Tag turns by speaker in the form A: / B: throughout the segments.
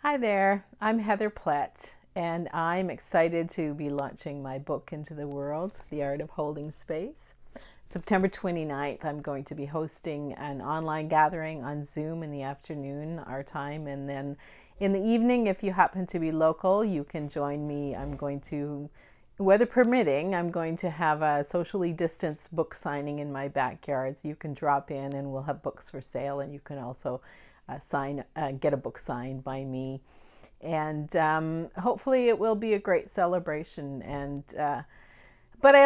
A: Hi there, I'm Heather Plett, and I'm excited to be launching my book into the world, The Art of Holding Space. September 29th, I'm going to be hosting an online gathering on Zoom in the afternoon, our time, and then in the evening, if you happen to be local, you can join me. Weather permitting, I'm going to have a socially distanced book signing in my backyard. So you can drop in and we'll have books for sale, and you can also get a book signed by me. And hopefully it will be a great celebration. But I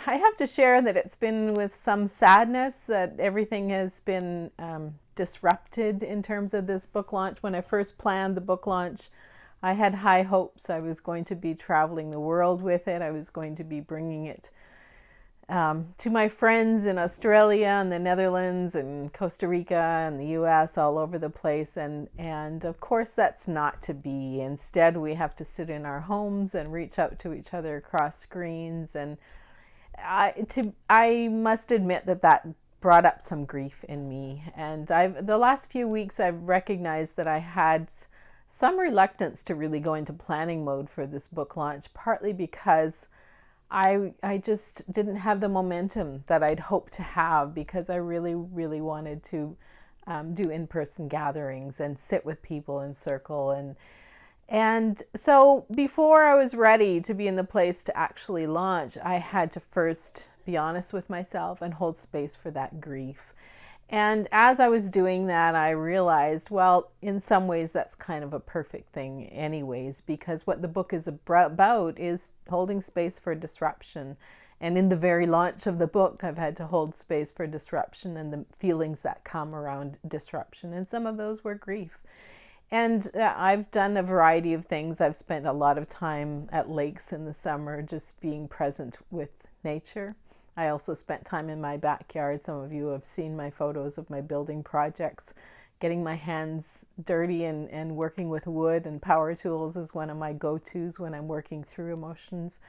A: have to share that it's been with some sadness that everything has been disrupted in terms of this book launch. When I first planned the book launch, I had high hopes. I was going to be traveling the world with it. I was going to be bringing it to my friends in Australia and the Netherlands and Costa Rica and the US, all over the place. And of course, that's not to be. Instead, we have to sit in our homes and reach out to each other across screens. And I must admit that brought up some grief in me. And the last few weeks, I've recognized that I had some reluctance to really go into planning mode for this book launch, partly because I just didn't have the momentum that I'd hoped to have, because I really, really wanted to do in-person gatherings and sit with people in circle. And so before I was ready to be in the place to actually launch, I had to first be honest with myself and hold space for that grief. And as I was doing that, I realized, well, in some ways that's kind of a perfect thing anyways, because what the book is about is holding space for disruption. And in the very launch of the book, I've had to hold space for disruption and the feelings that come around disruption. And some of those were grief. And I've done a variety of things. I've spent a lot of time at lakes in the summer, just being present with nature. I also spent time in my backyard. Some of you have seen my photos of my building projects. Getting my hands dirty and working with wood and power tools is one of my go-tos when I'm working through emotions.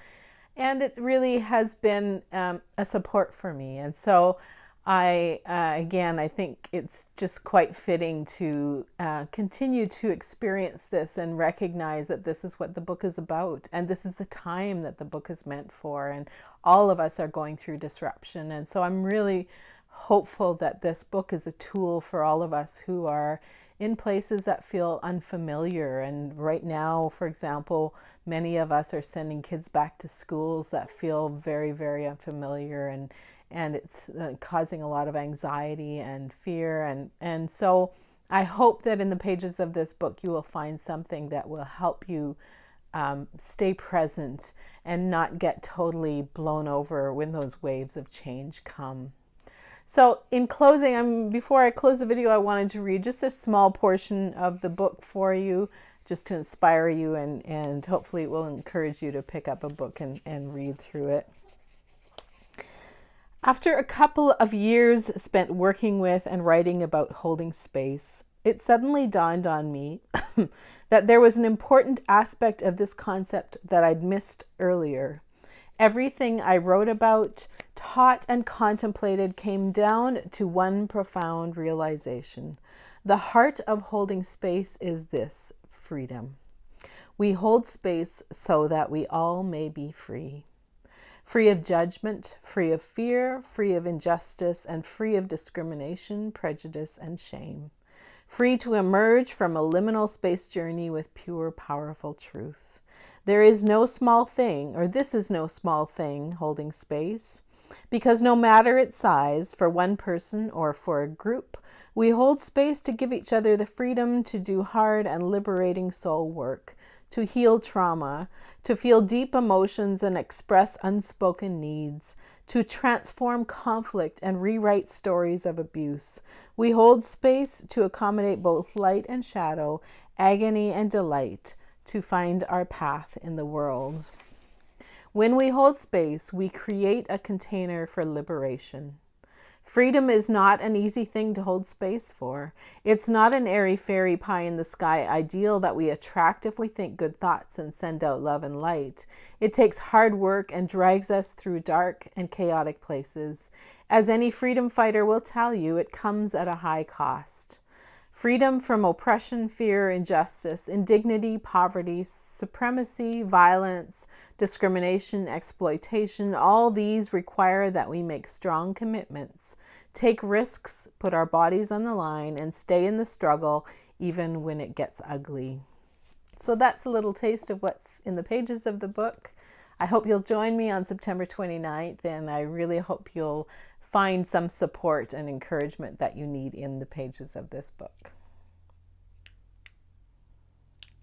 A: And it really has been a support for me. And so I think it's just quite fitting to continue to experience this and recognize that this is what the book is about. And this is the time that the book is meant for. And all of us are going through disruption. And so I'm really hopeful that this book is a tool for all of us who are in places that feel unfamiliar. And right now, for example, many of us are sending kids back to schools that feel very, very unfamiliar, and it's causing a lot of anxiety and fear. And so I hope that in the pages of this book you will find something that will help you stay present and not get totally blown over when those waves of change come. So in closing, before I close the video, I wanted to read just a small portion of the book for you, just to inspire you, and hopefully it will encourage you to pick up a book and read through it. After a couple of years spent working with and writing about holding space, it suddenly dawned on me that there was an important aspect of this concept that I'd missed earlier. Everything I wrote about, taught, and contemplated came down to one profound realization. The heart of holding space is this: freedom. We hold space so that we all may be free. Free of judgment, free of fear, free of injustice, and free of discrimination, prejudice, and shame. Free to emerge from a liminal space journey with pure, powerful truth. There is no small thing, or this is no small thing, holding space, because no matter its size, for one person or for a group, we hold space to give each other the freedom to do hard and liberating soul work, to heal trauma, to feel deep emotions and express unspoken needs, to transform conflict and rewrite stories of abuse. We hold space to accommodate both light and shadow, agony and delight, to find our path in the world. When we hold space, we create a container for liberation. Freedom is not an easy thing to hold space for. It's not an airy-fairy pie-in-the-sky ideal that we attract if we think good thoughts and send out love and light. It takes hard work and drags us through dark and chaotic places. As any freedom fighter will tell you, it comes at a high cost. Freedom from oppression, fear, injustice, indignity, poverty, supremacy, violence, discrimination, exploitation, all these require that we make strong commitments, take risks, put our bodies on the line, and stay in the struggle even when it gets ugly. So that's a little taste of what's in the pages of the book. I hope you'll join me on September 29th, and I really hope you'll find some support and encouragement that you need in the pages of this book.